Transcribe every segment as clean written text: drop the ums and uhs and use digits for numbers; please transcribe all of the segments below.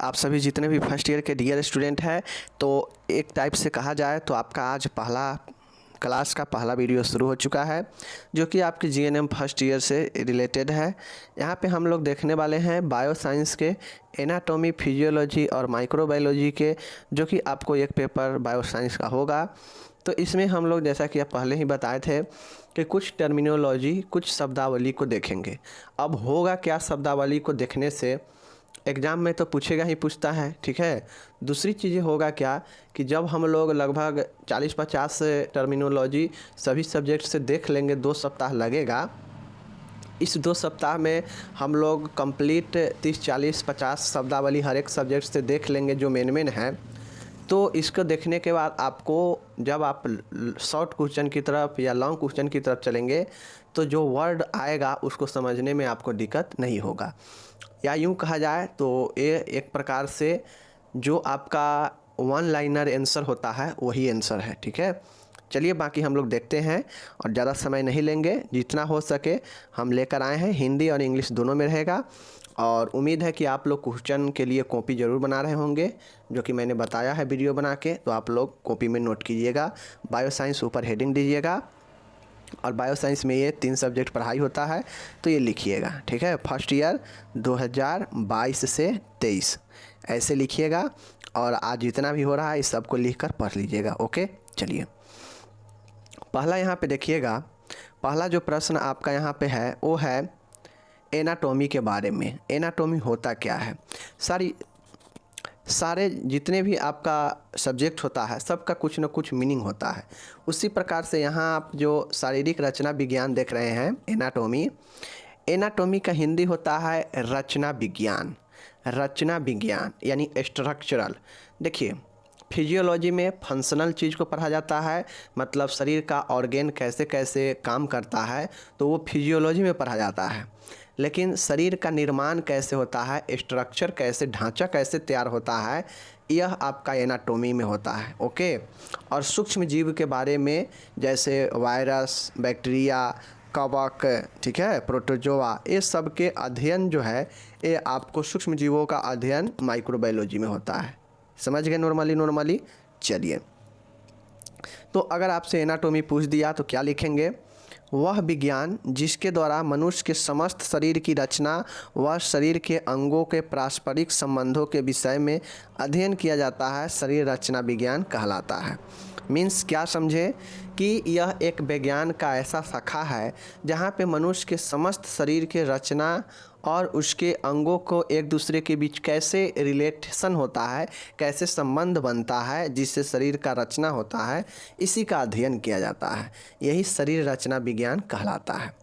आप सभी जितने भी फर्स्ट ईयर के डियर स्टूडेंट हैं, तो एक टाइप से कहा जाए तो आपका आज पहला क्लास का पहला वीडियो शुरू हो चुका है, जो कि आपके जीएनएम फर्स्ट ईयर से रिलेटेड है। यहाँ पे हम लोग देखने वाले हैं बायो साइंस के एनाटॉमी, फिजियोलॉजी और माइक्रोबायोलॉजी के, जो कि आपको एक पेपर बायो साइंस का होगा। तो इसमें हम लोग, जैसा कि आप पहले ही बताए थे, कि कुछ टर्मिनोलॉजी, कुछ शब्दावली को देखेंगे। अब होगा क्या, शब्दावली को देखने से एग्ज़ाम में तो पूछेगा ही पूछता है, ठीक है। दूसरी चीज़ें होगा क्या कि जब हम लोग लगभग 40-50 टर्मिनोलॉजी सभी सब्जेक्ट से देख लेंगे, 2 सप्ताह लगेगा। इस 2 सप्ताह में हम लोग कंप्लीट 30-40-50 शब्दावली हर एक सब्जेक्ट से देख लेंगे जो मेन है। तो इसको देखने के बाद आपको, जब आप शॉर्ट क्वेश्चन की तरफ या लॉन्ग क्वेश्चन की तरफ चलेंगे, तो जो वर्ड आएगा उसको समझने में आपको दिक्कत नहीं होगा। या यूँ कहा जाए तो ये एक प्रकार से जो आपका वन लाइनर आंसर होता है वही आंसर है, ठीक है। चलिए बाकी हम लोग देखते हैं और ज़्यादा समय नहीं लेंगे, जितना हो सके हम लेकर आए हैं। हिंदी और इंग्लिश दोनों में रहेगा और उम्मीद है कि आप लोग क्वेश्चन के लिए कॉपी ज़रूर बना रहे होंगे, जो कि मैंने बताया है वीडियो बना के। तो आप लोग कॉपी में नोट कीजिएगा, बायो साइंस ऊपर हेडिंग दीजिएगा और बायो साइंस में ये 3 सब्जेक्ट पढ़ाई होता है, तो ये लिखिएगा, ठीक है। फर्स्ट ईयर 2022 से 23 ऐसे लिखिएगा और आज जितना भी हो रहा है इस सब को लिख कर पढ़ लीजिएगा, ओके। चलिए पहला यहाँ पे देखिएगा, पहला जो प्रश्न आपका यहाँ पे है वो है एनाटॉमी के बारे में। एनाटॉमी होता क्या है? सारे जितने भी आपका सब्जेक्ट होता है सबका कुछ न कुछ मीनिंग होता है। उसी प्रकार से यहाँ आप जो शारीरिक रचना विज्ञान देख रहे हैं, एनाटॉमी, एनाटॉमी का हिंदी होता है रचना विज्ञान। रचना विज्ञान यानी स्ट्रक्चरल। देखिए, फिजियोलॉजी में फंक्शनल चीज़ को पढ़ा जाता है, मतलब शरीर का ऑर्गेन कैसे कैसे काम करता है, तो वो फिजियोलॉजी में पढ़ा जाता है। लेकिन शरीर का निर्माण कैसे होता है, स्ट्रक्चर कैसे, ढांचा कैसे तैयार होता है, यह आपका एनाटॉमी में होता है, ओके। और सूक्ष्म जीव के बारे में, जैसे वायरस, बैक्टीरिया, कवक, ठीक है, प्रोटोजोआ, ये सब के अध्ययन जो है ये आपको सूक्ष्म जीवों का अध्ययन माइक्रोबायोलॉजी में होता है। समझ गए नॉर्मली। चलिए, तो अगर आपसे एनाटॉमी पूछ दिया तो क्या लिखेंगे? वह विज्ञान जिसके द्वारा मनुष्य के समस्त शरीर की रचना व शरीर के अंगों के पारस्परिक संबंधों के विषय में अध्ययन किया जाता है, शरीर रचना विज्ञान कहलाता है। मीन्स क्या समझे कि यह एक विज्ञान का ऐसा शाखा है जहाँ पे मनुष्य के समस्त शरीर के रचना और उसके अंगों को एक दूसरे के बीच कैसे रिलेशन होता है, कैसे संबंध बनता है, जिससे शरीर का रचना होता है, इसी का अध्ययन किया जाता है। यही शरीर रचना विज्ञान कहलाता है।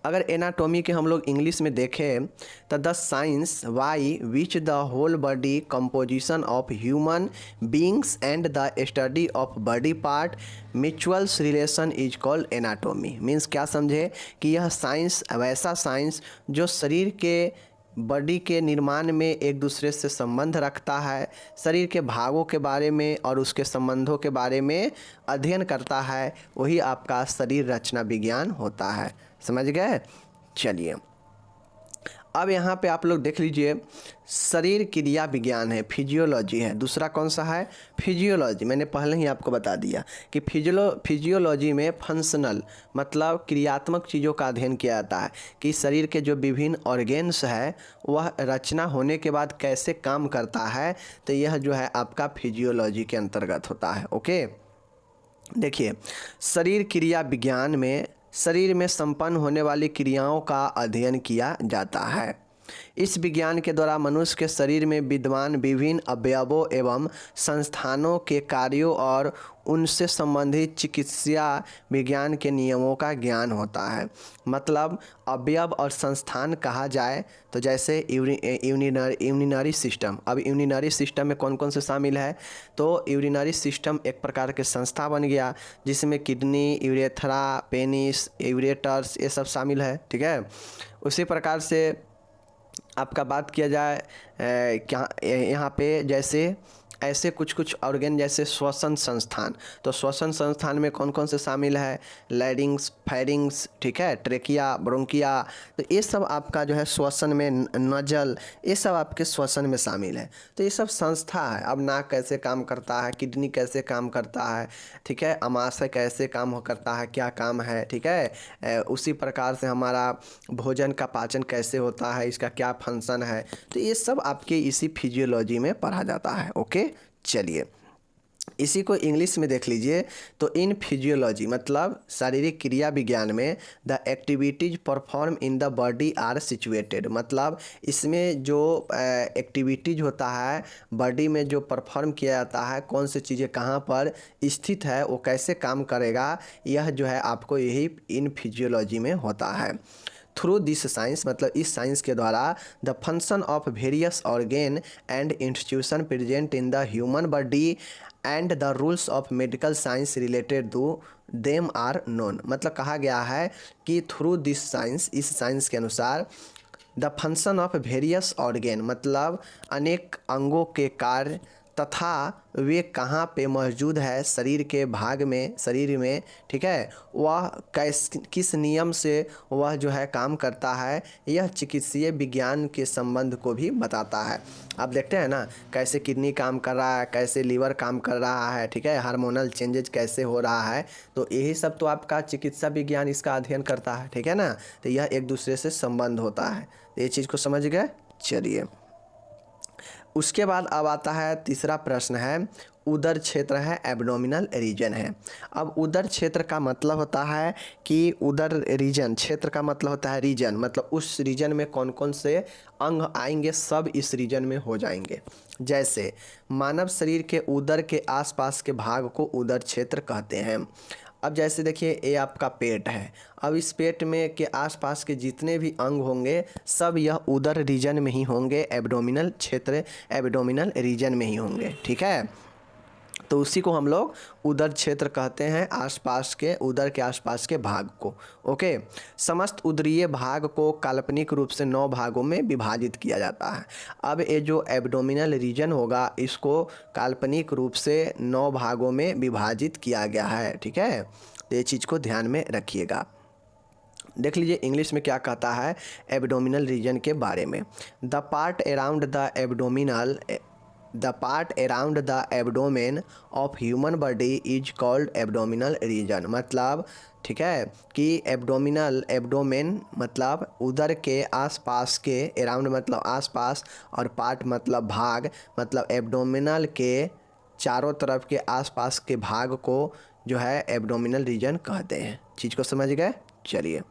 अगर एनाटॉमी के हम लोग इंग्लिश में देखें तो the science by which the whole body composition of human beings and the study of body part mutuals relation is called anatomy. Means क्या समझे कि यह साइंस वैसा साइंस जो शरीर के बॉडी के निर्माण में एक दूसरे से संबंध रखता है, शरीर के भागों के बारे में और उसके संबंधों के बारे में अध्ययन करता है, वही आपका शरीर रचना विज्ञान होता है। समझ गए? चलिए अब यहाँ पे आप लोग देख लीजिए, शरीर क्रिया विज्ञान है, फिजियोलॉजी है। दूसरा कौन सा है? फिजियोलॉजी। मैंने पहले ही आपको बता दिया कि फिजियोलॉजी में फंक्शनल मतलब क्रियात्मक चीज़ों का अध्ययन किया जाता है कि शरीर के जो विभिन्न ऑर्गेन्स है वह रचना होने के बाद कैसे काम करता है, तो यह जो है आपका फिजियोलॉजी के अंतर्गत होता है, ओके। देखिए, शरीर क्रिया विज्ञान में शरीर में संपन्न होने वाली क्रियाओं का अध्ययन किया जाता है। इस विज्ञान के द्वारा मनुष्य के शरीर में विद्यमान विभिन्न अवयवों एवं संस्थानों के कार्यों और उनसे संबंधित चिकित्सा विज्ञान के नियमों का ज्ञान होता है। मतलब अवयव और संस्थान कहा जाए तो जैसे यूरिनरी सिस्टम। अब यूरिनरी सिस्टम में कौन कौन से शामिल है? तो यूरिनरी सिस्टम एक प्रकार के संस्था बन गया जिसमें किडनी, यूरेथ्रा, पेनिस, यूरेटर्स ये सब शामिल है, ठीक है। उसी प्रकार से आपका बात किया जाए क्या यहाँ पे, जैसे ऐसे कुछ कुछ ऑर्गन जैसे श्वसन संस्थान, तो श्वसन संस्थान में कौन कौन से शामिल है, लैरिंग्स, फेरिंग्स, ठीक है, ट्रेकिया, ब्रोंकिया, तो ये सब आपका जो है श्वसन में, नजल, ये सब आपके श्वसन में शामिल है। तो ये सब संस्था है। अब नाक कैसे काम करता है, किडनी कैसे काम करता है, ठीक है, अमाशय कैसे काम करता है, क्या काम है, ठीक है, उसी प्रकार से हमारा भोजन का पाचन कैसे होता है, इसका क्या फंक्शन है, तो ये सब आपके इसी फिजियोलॉजी में पढ़ा जाता है। ओके, चलिए इसी को इंग्लिश में देख लीजिए। तो इन फिजियोलॉजी मतलब शारीरिक क्रिया विज्ञान में the activities perform in the body are situated, मतलब इसमें जो एक्टिविटीज होता है बॉडी में जो परफॉर्म किया जाता है, कौन सी चीज़ें कहाँ पर स्थित है, वो कैसे काम करेगा, यह जो है आपको यही इन फिजियोलॉजी में होता है। थ्रू दिस साइंस मतलब इस साइंस के द्वारा the function of various organ and institution present in the human body and the rules of medical science related to them are known, मतलब कहा गया है कि थ्रू दिस साइंस, इस साइंस के अनुसार the function of various organ मतलब अनेक अंगों के कार्य तथा वे कहाँ पे मौजूद है शरीर के भाग में, शरीर में, ठीक है, वह किस नियम से वह जो है काम करता है, यह चिकित्सीय विज्ञान के संबंध को भी बताता है। आप देखते हैं ना कैसे किडनी काम कर रहा है, कैसे लीवर काम कर रहा है, ठीक है, हार्मोनल चेंजेज कैसे हो रहा है, तो यही सब तो आपका चिकित्सा विज्ञान इसका अध्ययन करता है, ठीक है ना। तो यह एक दूसरे से संबंध होता है, तो ये चीज़ को समझ गए। चलिए उसके बाद अब आता है तीसरा प्रश्न है, उदर क्षेत्र है, एब्डोमिनल रीजन है। अब उदर क्षेत्र का मतलब होता है कि उदर रीजन, क्षेत्र का मतलब होता है रीजन, मतलब उस रीजन में कौन कौन से अंग आएंगे, सब इस रीजन में हो जाएंगे। जैसे मानव शरीर के उदर के आसपास के भाग को उदर क्षेत्र कहते हैं। अब जैसे देखिए ये आपका पेट है, अब इस पेट में के आसपास के जितने भी अंग होंगे सब यह उदर रीजन में ही होंगे, एब्डोमिनल क्षेत्र, एब्डोमिनल रीजन में ही होंगे, ठीक है। तो उसी को हम लोग उदर क्षेत्र कहते हैं, आसपास के, उदर के आसपास के भाग को। ओके, समस्त उदरीय भाग को काल्पनिक रूप से 9 भागों में विभाजित किया जाता है। अब ये जो एब्डोमिनल रीजन होगा इसको काल्पनिक रूप से 9 भागों में विभाजित किया गया है, ठीक है। तो ये चीज़ को ध्यान में रखिएगा। देख लीजिए इंग्लिश में क्या कहता है एब्डोमिनल रीजन के बारे में। The part around the abdominal The part around the abdomen of human body is called abdominal region, मतलब ठीक है कि एब्डोमेन मतलब उदर के आसपास के, अराउंड मतलब आसपास, और पार्ट मतलब भाग, मतलब एब्डोमिनल के चारों तरफ के आसपास के भाग को जो है एब्डोमिनल रीजन कहते हैं। चीज़ को समझ गए। चलिए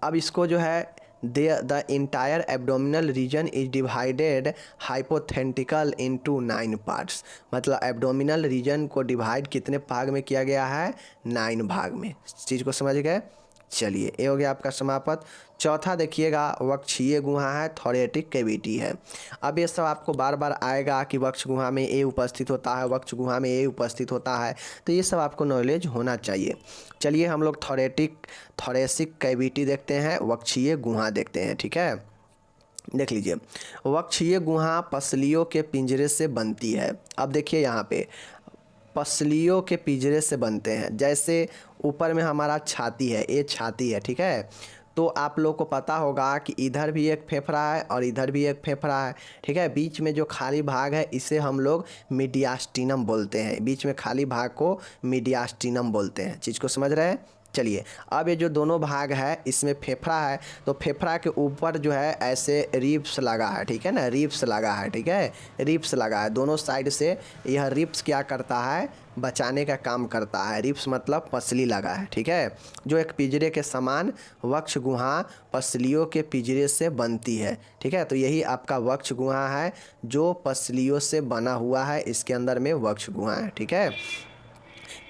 अब इसको जो है the entire abdominal region is divided hypothetical into 9 parts, मतलब एब्डोमिनल रीजन को डिवाइड कितने भाग में किया गया है, 9 भाग में। चीज़ को समझ गए। चलिए ये हो गया आपका समापत। चौथा देखिएगा वक्षीय गुहा है, थोरेटिक कैविटी है। अब ये सब आपको बार बार आएगा कि वक्ष गुहा में ये उपस्थित होता है, वक्ष गुहा में ये उपस्थित होता है, तो ये सब आपको नॉलेज होना चाहिए। चलिए हम लोग थोरेसिक कैविटी देखते हैं, वक्षीय गुहा देखते हैं, ठीक है। देख लीजिए वक्षीय गुहा पसलियों के पिंजरे से बनती है। अब देखिए यहाँ पे पसलियों के पिंजरे से बनते हैं। जैसे ऊपर में हमारा छाती है, ये छाती है, ठीक है, तो आप लोग को पता होगा कि इधर भी एक फेफड़ा है और इधर भी एक फेफड़ा है, ठीक है। बीच में जो खाली भाग है इसे हम लोग मीडियास्टिनम बोलते हैं, बीच में खाली भाग को मीडियास्टिनम बोलते हैं। चीज़ को समझ रहे हैं। चलिए अब ये जो दोनों भाग है इसमें फेफड़ा है, तो फेफड़ा के ऊपर जो है ऐसे रिब्स लगा है, ठीक है ना, रिब्स लगा है, ठीक है, रिब्स लगा है दोनों साइड से। यह रिब्स क्या करता है, बचाने का काम करता है। रिब्स मतलब पसली लगा है, ठीक है, जो एक पिंजरे के समान वक्ष गुहा पसलियों के पिंजरे से बनती है, ठीक है। तो यही आपका वक्ष गुहा है जो पसलियों से बना हुआ है, इसके अंदर में वक्ष गुहा है, ठीक है।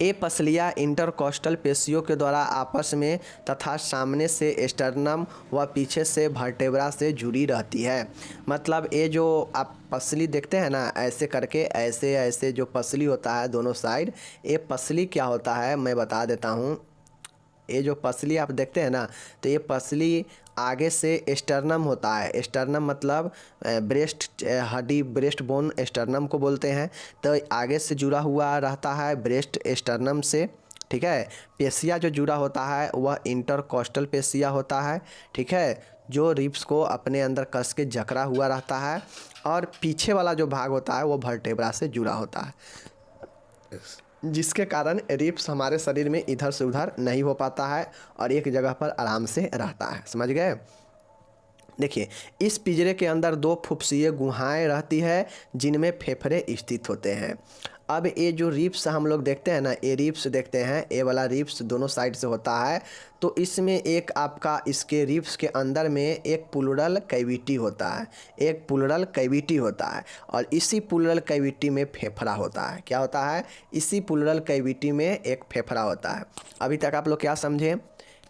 ये पसलियाँ इंटरकोस्टल पेशियों के द्वारा आपस में तथा सामने से स्टर्नम व पीछे से वर्टेब्रा से जुड़ी रहती है। मतलब ये जो आप पसली देखते हैं ना, ऐसे करके ऐसे ऐसे जो पसली होता है दोनों साइड, ये पसली क्या होता है मैं बता देता हूँ। ये जो पसली आप देखते हैं ना, तो ये पसली आगे से स्टर्नम होता है। स्टर्नम मतलब ब्रेस्ट हड्डी, ब्रेस्ट बोन स्टर्नम को बोलते हैं। तो आगे से जुड़ा हुआ रहता है ब्रेस्ट स्टर्नम से, ठीक है। पेशिया जो जुड़ा होता है वह इंटरकोस्टल पेशिया होता है, ठीक है, जो रिब्स को अपने अंदर कस के जकड़ा हुआ रहता है। और पीछे वाला जो भाग होता है वो वर्टेब्रा से जुड़ा होता है, जिसके कारण रिब्स हमारे शरीर में इधर से उधर नहीं हो पाता है और एक जगह पर आराम से रहता है। समझ गए। देखिए, इस पिंजरे के अंदर 2 फुफ्सीय गुहाएं रहती है जिनमें फेफड़े स्थित होते हैं। अब ये जो रिब्स हम लोग देखते हैं ना, ये रिब्स देखते हैं, ये वाला रिब्स दोनों साइड से होता है। तो इसमें एक आपका इसके रिब्स के अंदर में एक प्लूरल कैविटी होता है, एक प्लूरल कैविटी होता है। और इसी प्लूरल कैविटी में फेफड़ा होता है। क्या होता है? इसी प्लूरल कैविटी में एक फेफड़ा होता है। अभी तक आप लोग क्या समझे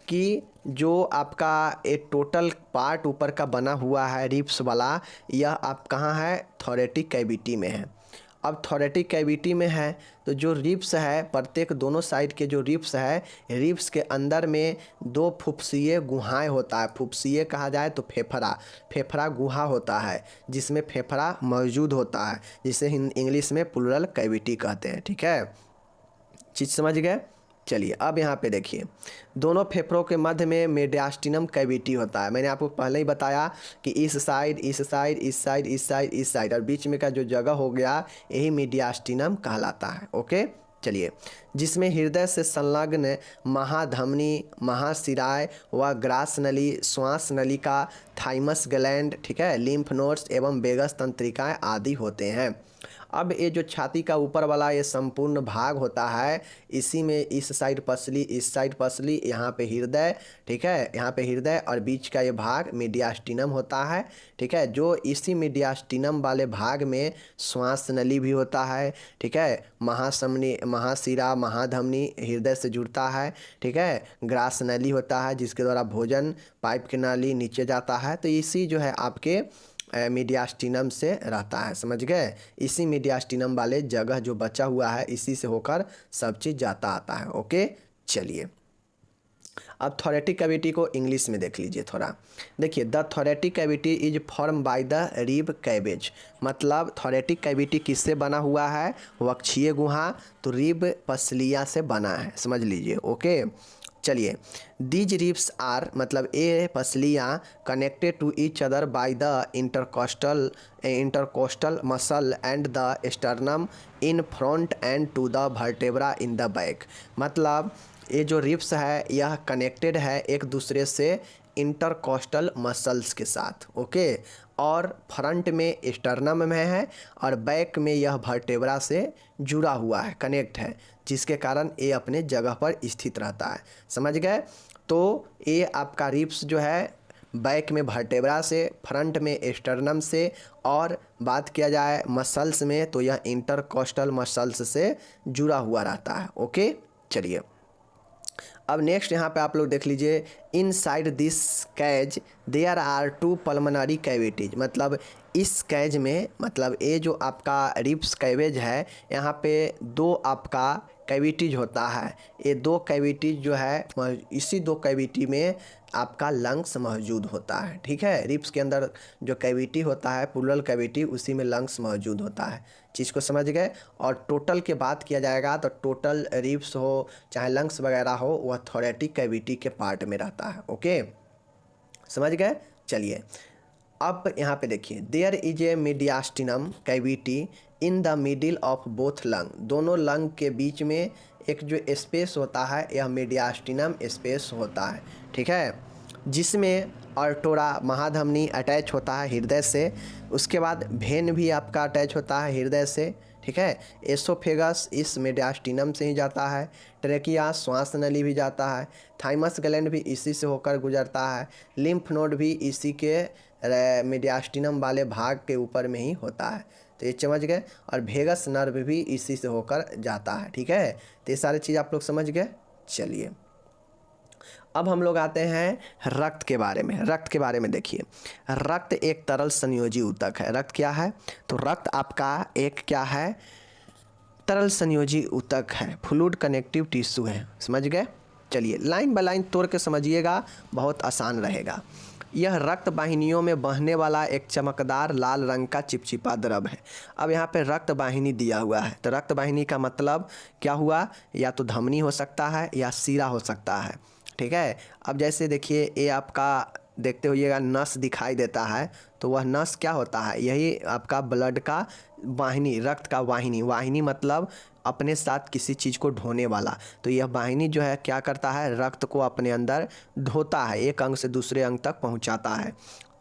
कि जो आपका एक टोटल पार्ट ऊपर का बना हुआ है रिब्स वाला, यह आप कहाँ है? थोरेटिक कैविटी में है। अब थोरेटिक कैविटी में है तो जो रिब्स है, प्रत्येक दोनों साइड के जो रिब्स है, रिब्स के अंदर में 2 फुफ्सीय गुहाएं होता है। फुफ्सीय कहा जाए तो फेफड़ा, फेफड़ा गुहा होता है जिसमें फेफड़ा मौजूद होता है, जिसे इंग्लिश में प्लूरल कैविटी कहते हैं, ठीक है। चीज़ समझ गए। चलिए अब यहाँ पे देखिए, दोनों फेफड़ों के मध्य में मेडियास्टिनम कैविटी होता है। मैंने आपको पहले ही बताया कि इस साइड, इस साइड, इस साइड, इस साइड, इस साइड, और बीच में का जो जगह हो गया यही मेडियास्टिनम कहलाता है। ओके, चलिए, जिसमें हृदय से संलग्न महाधमनी, महाशिराय व ग्रास नली, श्वास नलिका, थाइमस ग्लैंड, ठीक है, लिम्फ नोड्स एवं वेगस तंत्रिकाएँ आदि होते हैं। अब ये जो छाती का ऊपर वाला ये संपूर्ण भाग होता है, इसी में इस साइड पसली, इस साइड पसली, यहाँ पे हृदय, ठीक है, यहाँ पे हृदय, और बीच का ये भाग मीडियास्टिनम होता है, ठीक है। जो इसी मीडियास्टिनम वाले भाग में श्वास नली भी होता है, ठीक है, महासमनी, महाशिरा, महाधमनी हृदय से जुड़ता है, ठीक है, ग्रास नली होता है जिसके द्वारा भोजन पाइप की नाली नीचे जाता है। तो इसी जो है आपके मीडियास्टिनम से रहता है। समझ गए। इसी मीडियास्टिनम वाले जगह जो बचा हुआ है, इसी से होकर सब चीज़ जाता आता है। ओके, चलिए अब थोरेटिक कैविटी को इंग्लिश में देख लीजिए थोड़ा। देखिए, the thoracic cavity is form by the rib cage. मतलब थोरेटिक कैविटी किससे बना हुआ है? वक्षीय गुहा, तो रिब पसलिया से बना है, समझ लीजिए। ओके, चलिए, दीज रिब्स आर, मतलब ये पसलियाँ connected to each other by the intercostal muscle and the sternum in front and to the vertebra in the back. मतलब ये जो रिब्स है यह कनेक्टेड है एक दूसरे से इंटरकोस्टल मसल्स के साथ। ओके, और फ्रंट में स्टर्नम में है और बैक में यह वर्टेब्रा से जुड़ा हुआ है, कनेक्ट है, जिसके कारण ये अपने जगह पर स्थित रहता है। समझ गए। तो ये आपका रिब्स जो है बैक में वर्टेब्रा से, फ्रंट में स्टर्नम से, और बात किया जाए मसल्स में तो यह इंटरकोस्टल मसल्स से जुड़ा हुआ रहता है। ओके, चलिए अब नेक्स्ट यहाँ पे आप लोग देख लीजिए, inside this cage there are 2 pulmonary cavities. मतलब इस कैज में, मतलब ये जो आपका रिब्स कैवेज है, यहाँ पे 2 आपका कैविटीज होता है। ये 2 कैविटीज जो है, इसी 2 कैविटी में आपका लंग्स मौजूद होता है, ठीक है। रिब्स के अंदर जो कैविटी होता है, प्लूरल कैविटी, उसी में लंग्स मौजूद होता है। चीज़ को समझ गए। और टोटल के बात किया जाएगा तो टोटल रिब्स हो चाहे लंग्स वगैरह हो, वह थोरेटिक कैविटी के पार्ट में रहता है। ओके, समझ गए। चलिए अब यहाँ पे देखिए, there is a mediastinum cavity in the middle of both lung. दोनों लंग के बीच में एक जो स्पेस होता है, यह मीडियास्टिनम स्पेस होता है, ठीक है, जिसमें अर्टोरा महाधमनी अटैच होता है हृदय से। उसके बाद भेन भी आपका अटैच होता है हृदय से, ठीक है। एसोफेगस इस मीडियास्टिनम से ही जाता है। ट्रेकिया श्वास नली भी जाता है। थाइमस ग्लैंड भी इसी से होकर गुजरता है। लिम्फ नोड भी इसी के मीडियास्टिनम वाले भाग के ऊपर में ही होता है। तो ये समझ गए। और भेगस नर्व भी इसी से होकर जाता है, ठीक है। तो ये सारी चीज़ आप लोग समझ गए। चलिए अब हम लोग आते हैं रक्त के बारे में। रक्त के बारे में देखिए, रक्त एक तरल संयोजी ऊतक है। रक्त क्या है? तो रक्त आपका एक क्या है? तरल संयोजी ऊतक है, फ्लूइड कनेक्टिव टिश्यू है। समझ गए। चलिए लाइन बाय लाइन तोड़ के समझिएगा, बहुत आसान रहेगा। यह रक्त वाहिनियों में बहने वाला एक चमकदार लाल रंग का चिपचिपा द्रव है। अब यहाँ पे रक्त वाहिनी दिया हुआ है, तो रक्त वाहिनी का मतलब क्या हुआ, या तो धमनी हो सकता है या सीरा हो सकता है, ठीक है। अब जैसे देखिए ये आपका देखते होइएगा नस दिखाई देता है, तो वह नस क्या होता है, यही आपका ब्लड का वाहिनी, रक्त का वाहिनी, वाहिनी मतलब अपने साथ किसी चीज़ को ढोने वाला। तो यह वाहिनी जो है क्या करता है, रक्त को अपने अंदर ढोता है, एक अंग से दूसरे अंग तक पहुंचाता है।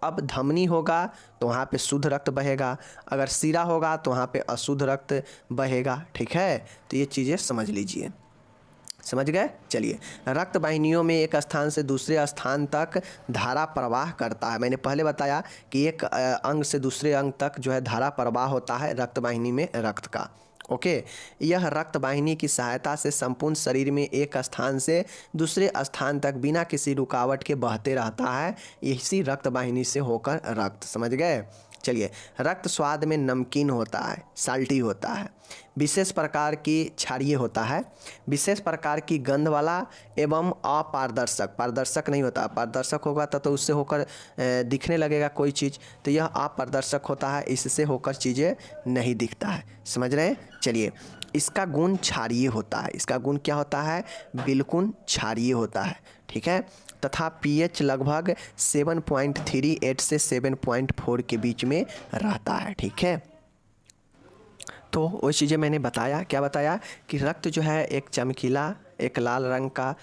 अब धमनी होगा तो वहाँ पे शुद्ध रक्त बहेगा, अगर सीरा होगा तो वहाँ पे अशुद्ध रक्त बहेगा, ठीक है। तो ये चीज़ें समझ लीजिए, समझ गए। चलिए, रक्त वाहिनियों में एक स्थान से दूसरे स्थान तक धारा प्रवाह करता है। मैंने पहले बताया कि एक अंग से दूसरे अंग तक जो है धारा प्रवाह होता है रक्त वाहिनी में रक्त का, ओके। यह रक्त वाहिनी की सहायता से संपूर्ण शरीर में एक स्थान से दूसरे स्थान तक बिना किसी रुकावट के बहते रहता है, इसी रक्त वाहिनी से होकर रक्त, समझ गए। चलिए, रक्त स्वाद में नमकीन होता है, साल्टी होता है, विशेष प्रकार की क्षारीय होता है, विशेष प्रकार की गंध वाला एवं अपारदर्शक, पारदर्शक नहीं होता, पारदर्शक होगा तो उससे होकर दिखने लगेगा कोई चीज़, तो यह अपारदर्शक होता है, इससे होकर चीज़ें नहीं दिखता है, समझ रहे हैं। चलिए, इसका गुण क्षारीय होता है, इसका गुण क्या होता है, बिल्कुल क्षारीय होता है, ठीक है। तथा पीएच लगभग 7.38 से 7.4 के बीच में रहता है, ठीक है। तो वो चीज़ें मैंने बताया, क्या बताया कि रक्त जो है एक चमकीला, एक लाल रंग का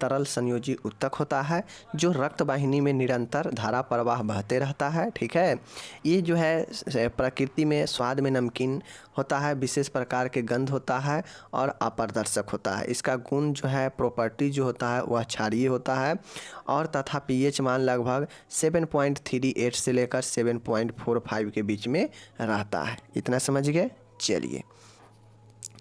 तरल संयोजी उत्तक होता है जो रक्त वाहिनी में निरंतर धारा प्रवाह बहते रहता है, ठीक है। ये जो है प्रकृति में स्वाद में नमकीन होता है, विशेष प्रकार के गंध होता है और अपारदर्शक होता है। इसका गुण जो है, प्रॉपर्टी जो होता है वह क्षारीय होता है, और तथा पीएच मान लगभग 7.38 से लेकर 7.45 के बीच में रहता है। इतना समझ गए। चलिए,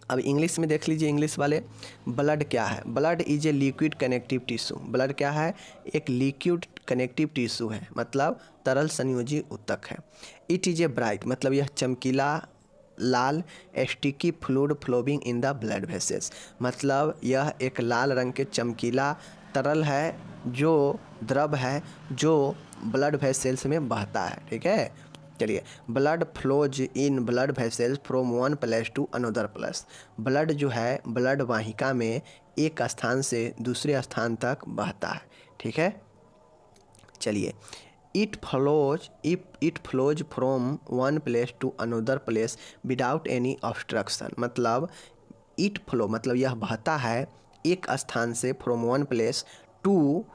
अब इंग्लिश में देख लीजिए, इंग्लिश वाले, ब्लड क्या है, blood is a liquid connective tissue. Blood क्या है, एक लिक्विड कनेक्टिव टिश्यू है, मतलब तरल संयोजी उत्तक है। इट इज ए ब्राइट, मतलब यह चमकीला लाल sticky fluid flowing in the blood vessels, मतलब यह एक लाल रंग के चमकीला तरल है, जो द्रव है जो ब्लड वेसल्स में बहता है, ठीक है। चलिए, blood flows in blood vessels from one place to another place. Blood जो है ब्लड वाहिका में एक स्थान से दूसरे स्थान तक बहता है, ठीक है। चलिए, it flows from one place to another place without any obstruction, मतलब इट फ्लो मतलब यह बहता है एक स्थान से, फ्रॉम वन प्लेस टू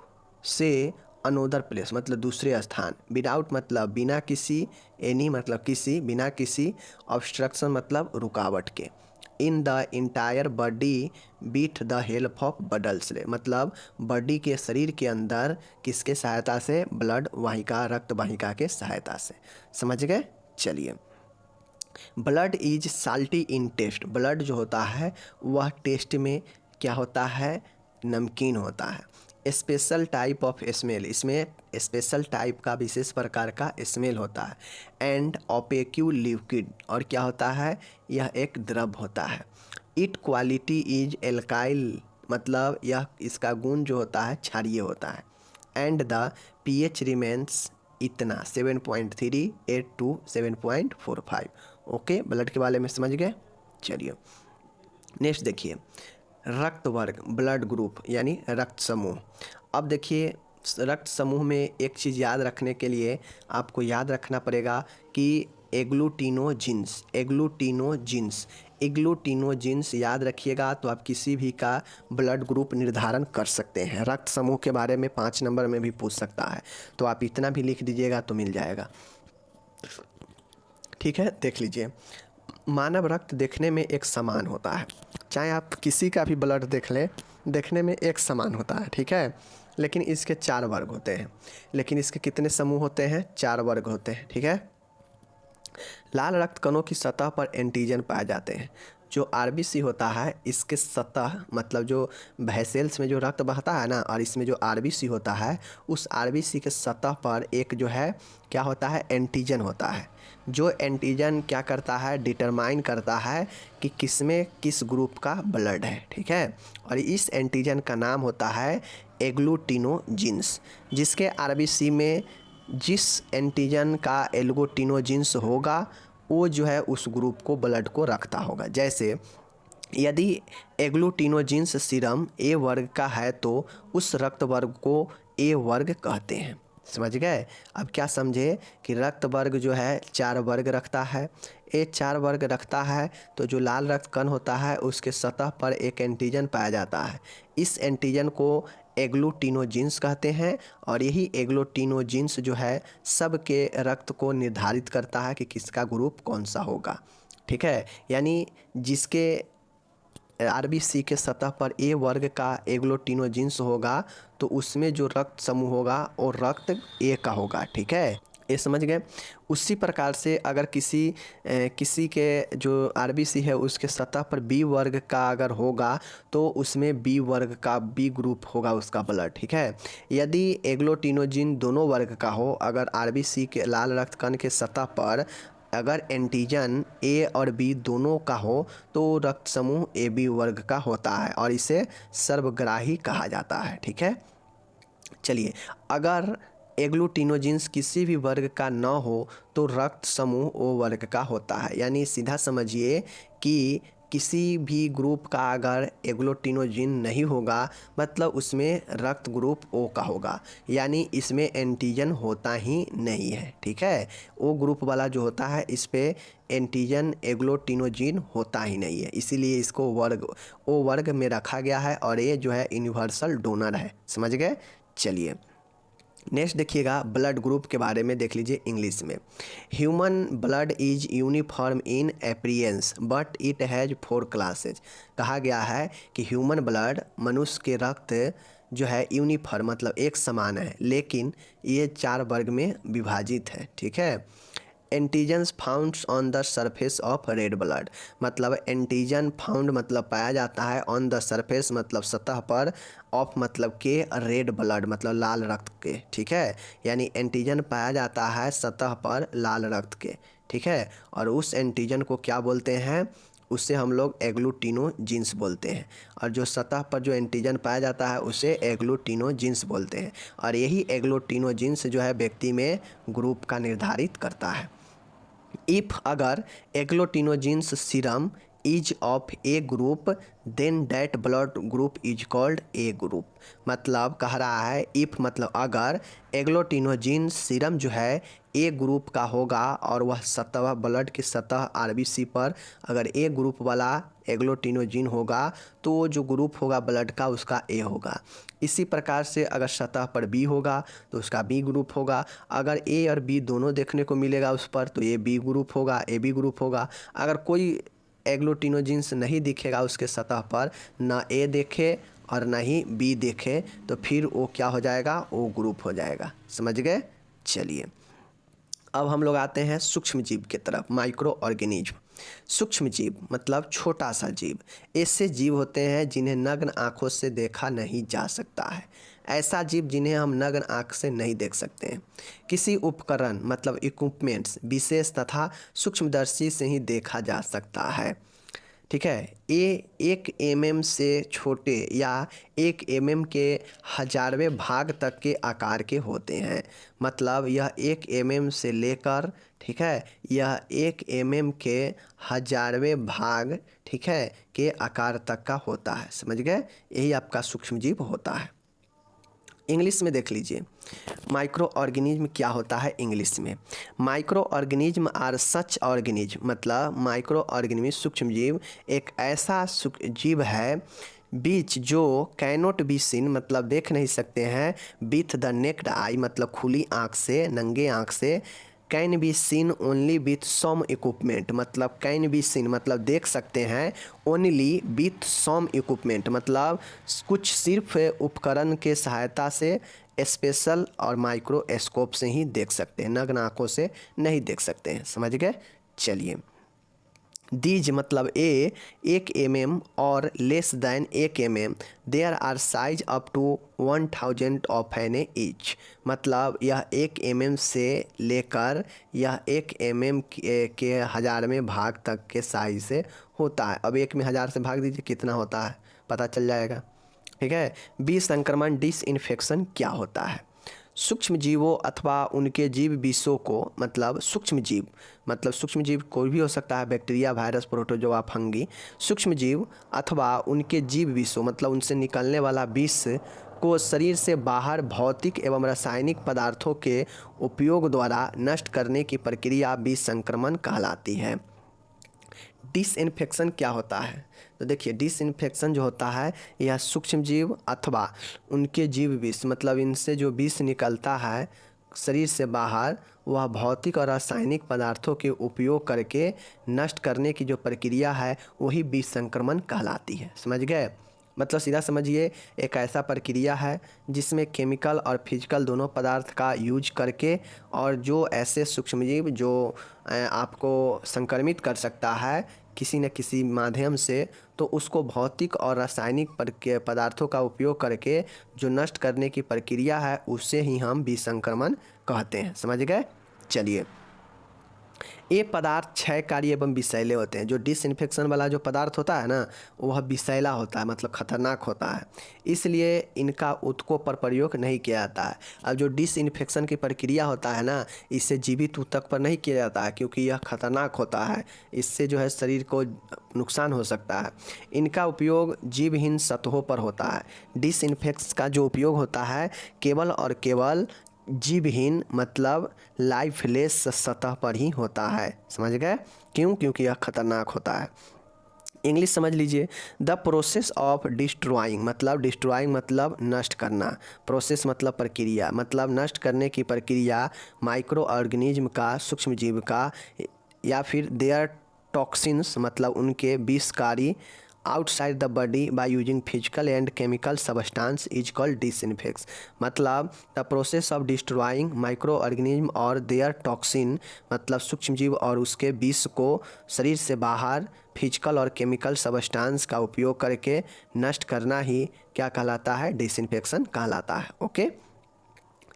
से अनोदर प्लेस मतलब दूसरे स्थान, विदाउट मतलब बिना किसी, एनी मतलब किसी, बिना किसी, ऑब्स्ट्रक्शन मतलब रुकावट के, in the entire body with the help of बडल्स, मतलब बॉडी के शरीर के अंदर किसके सहायता से, ब्लड वाहिका, रक्त वाहिका के सहायता से, समझ गए। चलिए, blood is salty in taste, blood जो होता है वह टेस्ट में क्या होता है, नमकीन होता है। स्पेशल टाइप ऑफ स्मेल, इसमें स्पेशल टाइप का, विशेष प्रकार का स्मेल होता है। एंड ओपेक्यू लिक्विड, और क्या होता है, यह एक द्रव होता है। इट क्वालिटी इज एल्काइल, मतलब यह, इसका गुण जो होता है क्षारीय होता है। एंड द पीएच रिमेन्स इतना 7.38 टू 7.45, ओके। ब्लड के बारे में समझ गए। चलिए, नेक्स्ट देखिए, रक्त वर्ग, ब्लड ग्रुप यानी रक्त समूह। अब देखिए, रक्त समूह में एक चीज़ याद रखने के लिए आपको याद रखना पड़ेगा कि एग्लूटिनोजिन्स, एग्लूटिनोजिन्स याद रखिएगा, तो आप किसी भी का ब्लड ग्रुप निर्धारण कर सकते हैं। रक्त समूह के बारे में 5 नंबर में भी पूछ सकता है, तो आप इतना भी लिख दीजिएगा तो मिल जाएगा, ठीक है। देख लीजिए, मानव रक्त देखने में एक समान होता है, चाहे आप किसी का भी ब्लड देख लें, देखने में एक समान होता है, ठीक है। लेकिन इसके 4 वर्ग होते हैं, लेकिन इसके कितने समूह होते हैं, 4 वर्ग होते हैं, ठीक है। लाल रक्त कणों की सतह पर एंटीजन पाए जाते हैं। जो आरबीसी होता है, इसके सतह मतलब जो वेसल्स में जो रक्त बहता है ना, और इसमें जो आरबीसी होता है, उस आरबीसी के सतह पर एक जो है क्या होता है, एंटीजन होता है। जो एंटीजन क्या करता है, डिटरमाइन करता है कि किस में किस ग्रुप का ब्लड है, ठीक है। और इस एंटीजन का नाम होता है एग्लूटिनोजिन्स, जिसके आरबीसी में जिस एंटीजन का एग्लूटिनोजिन्स होगा वो जो है उस ग्रुप को ब्लड को रखता होगा। जैसे यदि एग्लूटिनोजिन्स सीरम ए वर्ग का है तो उस रक्त वर्ग को ए वर्ग कहते हैं। समझ गए। अब क्या समझे कि रक्त वर्ग जो है 4 वर्ग रखता है, ए 4 वर्ग रखता है तो जो लाल रक्त कण होता है उसके सतह पर एक एंटीजन पाया जाता है। इस एंटीजन को एग्लूटिनोजिन्स कहते हैं और यही एग्लूटिनोजिन्स जो है सबके रक्त को निर्धारित करता है कि किसका ग्रुप कौन सा होगा, ठीक है। यानी जिसके आरबीसी के सतह पर ए वर्ग का एग्लूटिनोजिन्स होगा तो उसमें जो रक्त समूह होगा वो रक्त ए का होगा, ठीक है। ये समझ गए। उसी प्रकार से अगर किसी के जो आरबीसी है उसके सतह पर बी वर्ग का अगर होगा तो उसमें बी वर्ग का बी ग्रुप होगा उसका ब्लड, ठीक है। यदि एग्लूटिनोजिन दोनों वर्ग का हो, अगर आरबीसी के लाल रक्त कण के सतह पर अगर एंटीजन ए और बी दोनों का हो तो रक्त समूह ए बी वर्ग का होता है और इसे सर्वग्राही कहा जाता है, ठीक है। चलिए, अगर एग्लूटिनोजिन्स किसी भी वर्ग का न हो तो रक्त समूह ओ वर्ग का होता है। यानी सीधा समझिए कि किसी भी ग्रुप का अगर एग्लूटिनोजिन नहीं होगा मतलब उसमें रक्त ग्रुप ओ का होगा, यानी इसमें एंटीजन होता ही नहीं है, ठीक है। ओ ग्रुप वाला जो होता है इस पे एंटीजन एग्लूटिनोजिन होता ही नहीं है, इसीलिए इसको ओ वर्ग में रखा गया है और ये जो है यूनिवर्सल डोनर है। समझ गए। चलिए नेक्स्ट देखिएगा, ब्लड ग्रुप के बारे में देख लीजिए इंग्लिश में। Human blood is uniform in appearance but it has 4 classes. कहा गया है कि ह्यूमन ब्लड मनुष्य के रक्त जो है यूनिफॉर्म मतलब एक समान है, लेकिन ये 4 वर्ग में विभाजित है, ठीक है। Antigens found on the surface of red blood, मतलब एंटीजन फाउंड मतलब पाया जाता है, ऑन द सरफेस मतलब सतह पर, ऑफ मतलब के, रेड ब्लड मतलब लाल रक्त के, ठीक है। यानी एंटीजन पाया जाता है सतह पर लाल रक्त के, ठीक है। और उस एंटीजन को क्या बोलते हैं, उससे हम लोग एग्लूटिनोजिन्स बोलते हैं। और जो सतह पर जो एंटीजन पाया जाता है उसे एग्लूटिनोजिन्स बोलते हैं। और यही एग्लूटिनोजिन्स जो है व्यक्ति में ग्रुप का निर्धारित करता है। इफ अगर agglutinogens serum is of A group then that blood group is called A group. मतलब कह रहा है इफ मतलब अगर एग्लूटिनोजिन सीरम जो है ए ग्रुप का होगा और वह सतह ब्लड की सतह आरबीसी पर अगर ए ग्रुप वाला एग्लूटिनोजिन होगा तो जो ग्रुप होगा ब्लड का उसका ए होगा। इसी प्रकार से अगर सतह पर बी होगा तो उसका बी ग्रुप होगा। अगर ए और बी दोनों देखने को मिलेगा उस पर तो ये बी ग्रुप होगा, ए बी ग्रुप होगा। अगर कोई एग्लूटिनोजिन्स नहीं दिखेगा उसके सतह पर, ना ए देखे और ना ही बी देखे, तो फिर वो क्या हो जाएगा, ओ ग्रुप हो जाएगा। समझ गए। चलिए अब हम लोग आते हैं सूक्ष्म जीव की तरफ, माइक्रो ऑर्गेनिज्म। सूक्ष्म जीव मतलब छोटा सा जीव। ऐसे जीव होते हैं जिन्हें नग्न आँखों से देखा नहीं जा सकता है। ऐसा जीव जिन्हें हम नग्न आँख से नहीं देख सकते हैं। किसी उपकरण मतलब इक्विपमेंट्स विशेष तथा सूक्ष्मदर्शी से ही देखा जा सकता है, ठीक है। ये 1 mm से छोटे या 1 mm के 1000वें भाग तक के आकार के होते हैं। मतलब यह 1 mm से लेकर, ठीक है, यह 1 mm के 1000वें भाग, ठीक है, के आकार तक का होता है। समझ गए। यही आपका सूक्ष्मजीव होता है। इंग्लिश में देख लीजिए माइक्रो ऑर्गेनिज्म क्या होता है। इंग्लिश में micro organism are such organism, मतलब माइक्रो ऑर्गेनिज्म सूक्ष्म जीव एक ऐसा जीव है बीच जो कैनोट बी सीन मतलब देख नहीं सकते हैं, विथ द नेक्ड आई मतलब खुली आँख से, नंगे आँख से, can be seen only with some equipment मतलब कैन बी सीन मतलब देख सकते हैं, ओनली विथ सम इक्विपमेंट मतलब कुछ सिर्फ उपकरण के सहायता से, स्पेशल और माइक्रोस्कोप से ही देख सकते हैं, नग्न आँखों से नहीं देख सकते हैं। समझ गए। चलिए दीज मतलब ए 1 mm और less than 1 mm, there are size up to 1000 of an each. मतलब यह 1 mm से लेकर यह 1 mm के 1000वें भाग तक के साइज से होता है। अब 1 में 1000 से भाग दीजिए कितना होता है, पता चल जाएगा। ठीक है। बी संक्रमण डिसइंफेक्शन क्या होता है? सूक्ष्म जीवों अथवा उनके जीव विषों को, मतलब सूक्ष्म जीव कोई भी हो सकता है, बैक्टीरिया, वायरस, प्रोटोजोआ, फंगी। सूक्ष्म जीव अथवा उनके जीव विषों मतलब उनसे निकलने वाला विष को शरीर से बाहर भौतिक एवं रासायनिक पदार्थों के उपयोग द्वारा नष्ट करने की प्रक्रिया विष संक्रमण कहलाती है। डिसइंफेक्शन क्या होता है? तो देखिए, डिसइंफेक्शन जो होता है यह सूक्ष्म जीव अथवा उनके जीव विष मतलब इनसे जो विष निकलता है शरीर से बाहर, वह भौतिक और रासायनिक पदार्थों के उपयोग करके नष्ट करने की जो प्रक्रिया है वही विष संक्रमण कहलाती है। समझ गए? मतलब सीधा समझिए, एक ऐसा प्रक्रिया है जिसमें केमिकल और फिजिकल दोनों पदार्थ का यूज करके और जो ऐसे सूक्ष्मजीव जो आपको संक्रमित कर सकता है किसी न किसी माध्यम से, तो उसको भौतिक और रासायनिक पदार्थों का उपयोग करके जो नष्ट करने की प्रक्रिया है उसे ही हम विष संक्रमण कहते हैं। समझ गए? चलिए, ये पदार्थ क्षयकारी एवं विषैले होते हैं। जो डिसइंफेक्शन वाला जो पदार्थ होता है ना, वह विषैला होता है, मतलब खतरनाक होता है, इसलिए इनका ऊतकों पर प्रयोग नहीं किया जाता है। अब जो डिसइंफेक्शन की प्रक्रिया होता है ना, इससे जीवित ऊतक पर नहीं किया जाता है क्योंकि यह खतरनाक होता है, इससे जो है शरीर को नुकसान हो सकता है। इनका उपयोग जीवहीन सतहों पर होता है। डिसइंफेक्शन का जो उपयोग होता है केवल और केवल जीवहीन मतलब लाइफलेस सतह पर ही होता है। समझ गए? क्यों? क्योंकि यह खतरनाक होता है। इंग्लिश समझ लीजिए। द प्रोसेस ऑफ डिस्ट्रॉइंग मतलब नष्ट करना, प्रोसेस मतलब प्रक्रिया, मतलब नष्ट करने की प्रक्रिया माइक्रो ऑर्गेनिज्म का, सूक्ष्म जीव का, या फिर देयर टॉक्सिन्स मतलब उनके विषकारी outside the body by using physical and chemical substance is called disinfection. मतलब the process of destroying micro organism और देयर टॉक्सिन मतलब सूक्ष्म जीव और उसके विष को शरीर से बाहर फिजिकल और केमिकल सबस्टांस का उपयोग करके नष्ट करना ही क्या कहलाता है? डिसइंफेक्शन कहलाता है। ओके,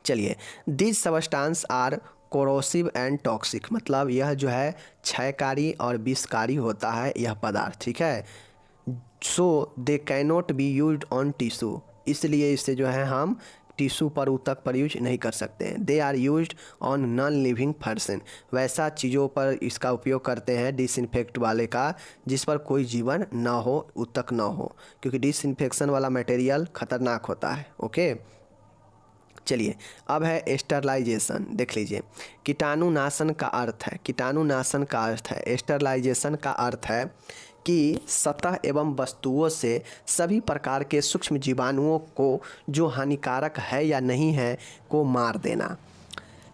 चलिए। These substance are corrosive and toxic मतलब यह जो है क्षयकारी और विषकारी होता है यह पदार्थ। ठीक है। So they cannot be use on tissue, इसलिए इसे जो है हम टिश्यू पर ऊतक पर यूज नहीं कर सकते हैं। They are use on non living person, वैसा चीज़ों पर इसका उपयोग करते हैं डिसइंफेक्ट वाले का जिस पर कोई जीवन ना हो, ऊतक ना हो, क्योंकि डिसइंफेक्शन वाला मटेरियल खतरनाक होता है। ओके, चलिए, अब है स्टरलाइजेशन। देख लीजिए, कीटाणुनाशन का अर्थ है स्टरलाइजेशन का अर्थ है कि सतह एवं वस्तुओं से सभी प्रकार के सूक्ष्म जीवाणुओं को जो हानिकारक है या नहीं है को मार देना।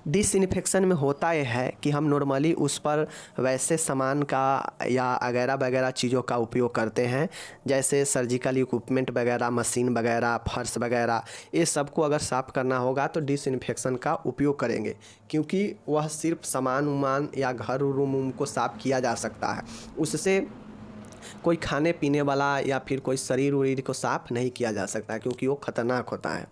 डिसइंफेक्शन में होता यह है कि हम नॉर्मली उस पर वैसे सामान का या वगैरह वगैरह चीज़ों का उपयोग करते हैं, जैसे सर्जिकल इक्विपमेंट वगैरह, मशीन वगैरह, फर्श वगैरह, ये सबको अगर साफ़ करना होगा तो डिसइंफेक्शन का उपयोग करेंगे, क्योंकि वह सिर्फ सामान उमान या घर रूम को साफ़ किया जा सकता है, उससे कोई खाने पीने वाला या फिर कोई शरीर उरीर को साफ़ नहीं किया जा सकता क्योंकि वो खतरनाक होता है।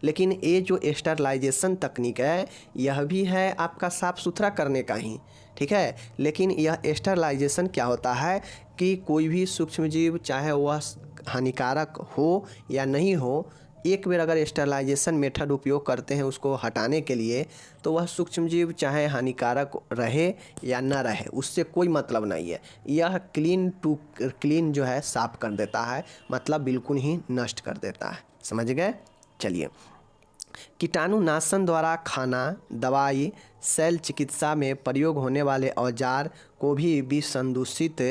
लेकिन ये जो स्टरलाइजेशन तकनीक है यह भी है आपका साफ़ सुथरा करने का ही। ठीक है। लेकिन यह स्टरलाइजेशन क्या होता है कि कोई भी सूक्ष्मजीव चाहे वह हानिकारक हो या नहीं हो, एक बार अगर स्टरलाइजेशन मेथड उपयोग करते हैं उसको हटाने के लिए, तो वह सूक्ष्मजीव चाहे हानिकारक रहे या ना रहे उससे कोई मतलब नहीं है। यह क्लीन टू क्लीन जो है साफ़ कर देता है, मतलब बिल्कुल ही नष्ट कर देता है। समझ गए? चलिए, कीटाणुनाशन द्वारा खाना, दवाई, शैल चिकित्सा में प्रयोग होने वाले औजार को भी विसंदूषित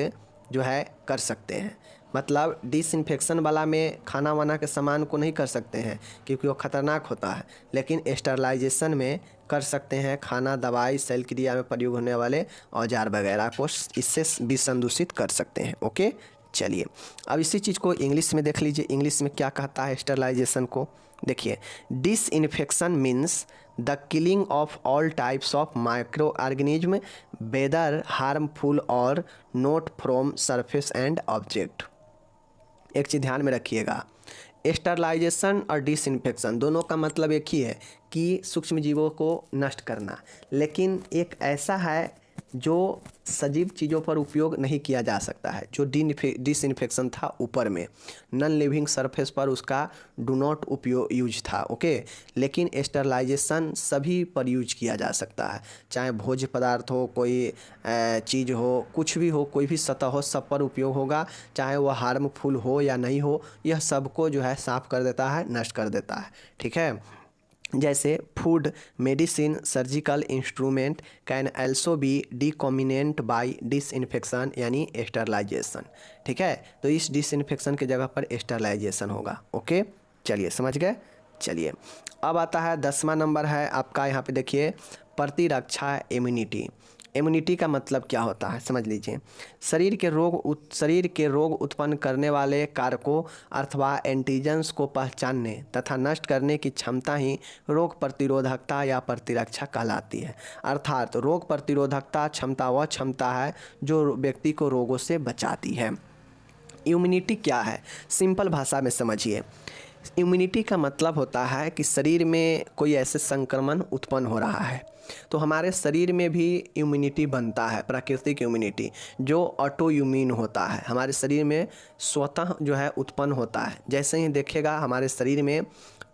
जो है कर सकते हैं। मतलब डिसइंफेक्शन वाला में खाना वाना के सामान को नहीं कर सकते हैं क्योंकि वो खतरनाक होता है, लेकिन स्टरलाइजेशन में कर सकते हैं। खाना, दवाई, शैल क्रिया में प्रयोग होने वाले औजार वगैरह को इससे विसंदूषित कर सकते हैं। ओके, चलिए, अब इसी चीज़ को इंग्लिश में देख लीजिए। इंग्लिश में क्या कहता है स्टरलाइजेशन को? देखिए, disinfection means the killing of all types of micro organism whether harmful और not from surface and object. एक चीज़ ध्यान में रखिएगा, स्टरलाइजेशन और डिसइंफेक्शन दोनों का मतलब एक ही है कि सूक्ष्म जीवों को नष्ट करना, लेकिन एक ऐसा है जो सजीव चीज़ों पर उपयोग नहीं किया जा सकता है। जो डिसइंफेक्शन था ऊपर में, नॉन लिविंग सरफेस पर उसका डू नॉट उपयोग यूज था, ओके। लेकिन स्टरलाइजेशन सभी पर यूज किया जा सकता है, चाहे भोज्य पदार्थ हो, कोई चीज़ हो, कुछ भी हो, कोई भी सतह हो, सब पर उपयोग होगा, चाहे वह हार्मफुल हो या नहीं हो। यह सबको जो है साफ़ कर देता है, नष्ट कर देता है, ठीक है। जैसे food, medicine, surgical instrument can also be decontaminate by disinfection यानी स्टरलाइजेशन, ठीक है। तो इस डिसइंफेक्शन की जगह पर स्टरलाइजेशन होगा, ओके। चलिए समझ गए। चलिए अब आता है 10वां नंबर है आपका, यहाँ पे देखिए प्रतिरक्षा, इम्यूनिटी। इम्यूनिटी का मतलब क्या होता है समझ लीजिए। शरीर के रोग उत्पन्न करने वाले कारकों अथवा एंटीजेंस को पहचानने तथा नष्ट करने की क्षमता ही रोग प्रतिरोधकता या प्रतिरक्षा कहलाती है। अर्थात रोग प्रतिरोधकता क्षमता वह क्षमता है जो व्यक्ति को रोगों से बचाती है। इम्यूनिटी क्या है, सिंपल भाषा में समझिए। इम्यूनिटी का मतलब होता है कि शरीर में कोई ऐसे संक्रमण उत्पन्न हो रहा है तो हमारे शरीर में भी इम्यूनिटी बनता है, प्राकृतिक इम्यूनिटी जो ऑटो इम्यून होता है, हमारे शरीर में स्वतः जो है उत्पन्न होता है। जैसे ही देखेगा हमारे शरीर में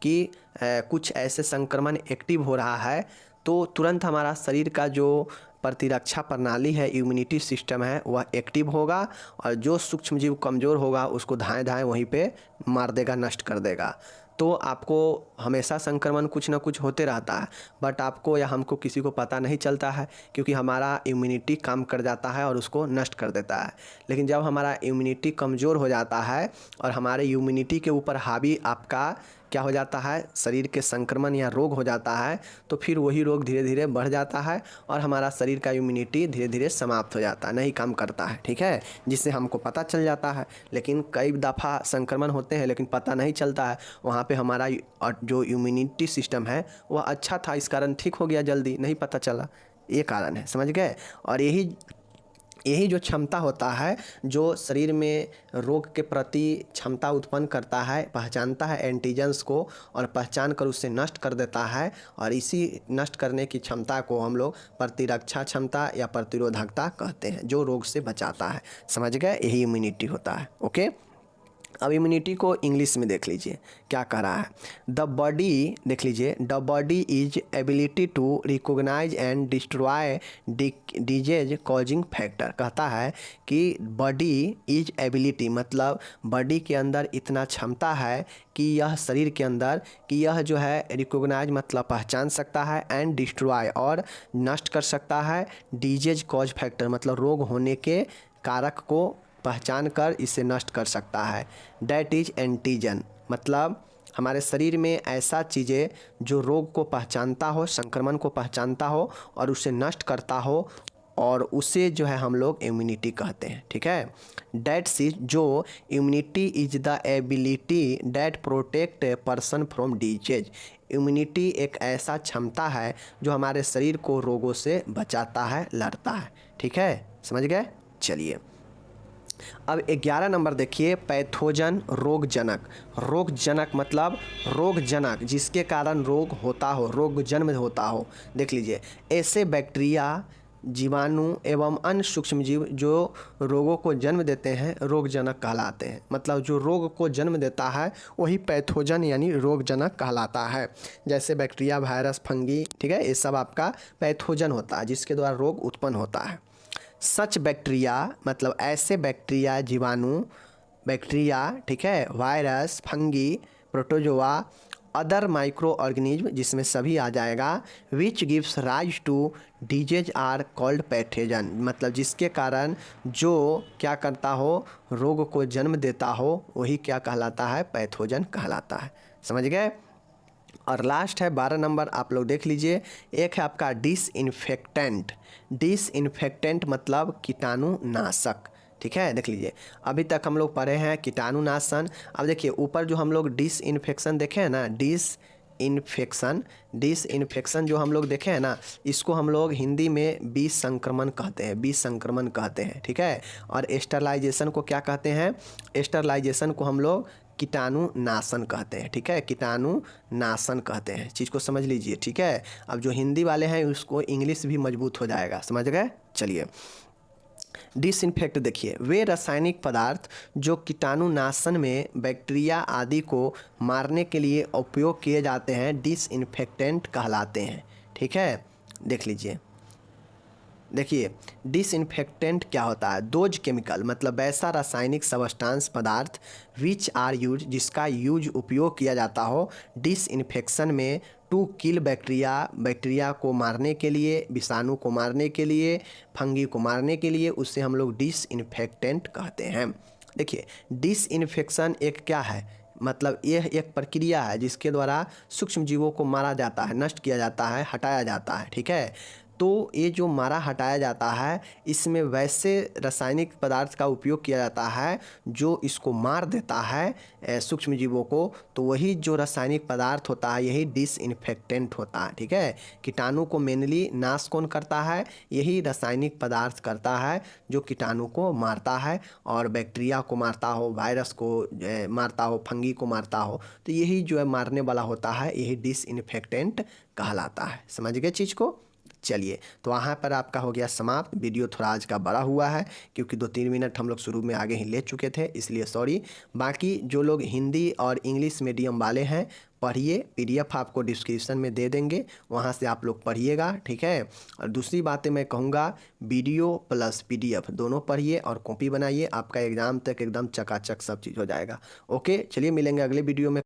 कि कुछ ऐसे संक्रमण एक्टिव हो रहा है तो तुरंत हमारा शरीर का जो प्रतिरक्षा प्रणाली है, इम्यूनिटी सिस्टम है, वह एक्टिव होगा और जो सूक्ष्म जीव कमज़ोर होगा उसको धाएं धाएं वहीं पे मार देगा, नष्ट कर देगा। तो आपको हमेशा संक्रमण कुछ ना कुछ होते रहता है, बट आपको या हमको किसी को पता नहीं चलता है क्योंकि हमारा इम्यूनिटी काम कर जाता है और उसको नष्ट कर देता है। लेकिन जब हमारा इम्यूनिटी कमज़ोर हो जाता है और हमारे इम्यूनिटी के ऊपर हावी आपका क्या हो जाता है, शरीर के संक्रमण या रोग हो जाता है, तो फिर वही रोग धीरे धीरे बढ़ जाता है और हमारा शरीर का इम्यूनिटी धीरे धीरे समाप्त हो जाता है, नहीं काम करता है, ठीक है, जिससे हमको पता चल जाता है। लेकिन कई दफ़ा संक्रमण होते हैं लेकिन पता नहीं चलता है, वहाँ पे हमारा जो इम्यूनिटी सिस्टम है वह अच्छा था, इस कारण ठीक हो गया, जल्दी नहीं पता चला, ये कारण है, समझ गए। और यही जो क्षमता होता है जो शरीर में रोग के प्रति क्षमता उत्पन्न करता है, पहचानता है एंटीजेंस को और पहचान कर उससे नष्ट कर देता है, और इसी नष्ट करने की क्षमता को हम लोग प्रतिरक्षा क्षमता या प्रतिरोधकता कहते हैं, जो रोग से बचाता है, समझ गए, यही इम्यूनिटी होता है, ओके। अब इम्यूनिटी को इंग्लिश में देख लीजिए क्या कह रहा है। द बॉडी, देख लीजिए, the body is ability to recognize and destroy disease causing factor. कहता है कि बॉडी इज एबिलिटी मतलब बॉडी के अंदर इतना क्षमता है कि यह शरीर के अंदर कि यह जो है रिकॉग्नाइज मतलब पहचान सकता है, एंड डिस्ट्रॉय और नष्ट कर सकता है, डिजीज कॉज फैक्टर मतलब रोग होने के कारक को पहचान कर इसे नष्ट कर सकता है। डैट इज एंटीजन मतलब हमारे शरीर में ऐसा चीज़ें जो रोग को पहचानता हो, संक्रमण को पहचानता हो और उसे नष्ट करता हो, और उसे जो है हम लोग इम्यूनिटी कहते हैं, ठीक है। डैट इज जो immunity is the ability that protect a person from disease. Immunity एक ऐसा क्षमता है जो हमारे शरीर को रोगों से बचाता है, लड़ता है, ठीक है, समझ गए। चलिए अब 11 नंबर देखिए, पैथोजन, रोगजनक। रोगजनक मतलब रोगजनक जिसके कारण रोग होता हो, रोग जन्म होता हो। देख लीजिए, ऐसे बैक्टीरिया, जीवाणु एवं अन्य सूक्ष्मजीव जो रोगों को जन्म देते हैं रोगजनक कहलाते हैं। मतलब जो रोग को जन्म देता है वही पैथोजन यानी रोगजनक कहलाता है। जैसे बैक्टीरिया, वायरस, फंगी, ठीक है, ये सब आपका पैथोजन होता है जिसके द्वारा रोग उत्पन्न होता है। सच बैक्टीरिया मतलब ऐसे बैक्टीरिया, जीवाणु, बैक्टीरिया, ठीक है, virus, fungi, protozoa, other micro organism जिसमें सभी आ जाएगा, which gives rise to disease are called pathogen मतलब जिसके कारण जो क्या करता हो, रोग को जन्म देता हो, वही क्या कहलाता है, पैथोजन कहलाता है, समझ गए। और लास्ट है 12 नंबर, आप लोग देख लीजिए, एक है आपका डिसइंफेक्टेंट। डिसइंफेक्टेंट मतलब कीटाणुनाशक, ठीक है। देख लीजिए, अभी तक हम लोग पढ़े हैं कीटाणुनाशन। अब देखिए ऊपर जो हम लोग डिसइंफेक्शन देखे हैं ना, डिस डिसइंफेक्शन। डिसइंफेक्शन जो हम लोग देखे हैं ना, इसको हम लोग हिंदी में विष संक्रमण कहते हैं, विष संक्रमण कहते हैं, ठीक है। और स्टरलाइजेशन को क्या कहते हैं? स्टरलाइजेशन को हम लोग कीटाणु नाशन कहते हैं, ठीक है, कीटाणु नाशन कहते हैं। चीज़ को समझ लीजिए, ठीक है। अब जो हिंदी वाले हैं उसको इंग्लिश भी मजबूत हो जाएगा, समझ गए। चलिए, डिसइंफेक्ट देखिए, वे रासायनिक पदार्थ जो कीटाणुनाशन में बैक्टीरिया आदि को मारने के लिए उपयोग किए जाते हैं डिसइंफेक्टेंट कहलाते हैं, ठीक है। देख लीजिए, देखिए डिसइंफेक्टेंट क्या होता है? दोज केमिकल, मतलब वैसा रासायनिक सबस्टांस पदार्थ विच आर यूज, जिसका यूज उपयोग किया जाता हो डिसइंफेक्शन में टू किल बैक्टीरिया, बैक्टीरिया को मारने के लिए, विषाणु को मारने के लिए, फंगी को मारने के लिए, उससे हम लोग डिसइंफेक्टेंट कहते हैं। देखिए, डिसइंफेक्शन एक क्या है? मतलब यह एक प्रक्रिया है जिसके द्वारा सूक्ष्म जीवों को मारा जाता है, नष्ट किया जाता है, हटाया जाता है, ठीक है। तो ये जो मारा हटाया जाता है, इसमें वैसे रासायनिक पदार्थ का उपयोग किया जाता है जो इसको मार देता है सूक्ष्म जीवों को। तो वही जो रासायनिक पदार्थ होता है यही डिसइंफेक्टेंट होता है, ठीक है। कीटाणु को मेनली नाश कौन करता है? यही रासायनिक पदार्थ करता है जो कीटाणु को मारता है, और बैक्टीरिया को मारता हो, वायरस को मारता हो, फंगी को मारता हो, तो यही जो है मारने वाला होता है, यही डिसइंफेक्टेंट कहलाता है। समझ गए चीज़ को। चलिए, तो वहाँ पर आपका हो गया समाप्त। वीडियो थोड़ा आज का बड़ा हुआ है क्योंकि 2-3 मिनट हम लोग शुरू में आगे ही ले चुके थे, इसलिए सॉरी। बाकी जो लोग हिंदी और इंग्लिश मीडियम वाले हैं, पढ़िए, PDF आपको डिस्क्रिप्शन में दे देंगे, वहाँ से आप लोग पढ़िएगा, ठीक है। और दूसरी बातें मैं कहूँगा, वीडियो प्लस PDF दोनों पढ़िए और कॉपी बनाइए, आपका एग्ज़ाम तक एकदम चकाचक सब चीज़ हो जाएगा। ओके, चलिए मिलेंगे अगले वीडियो में।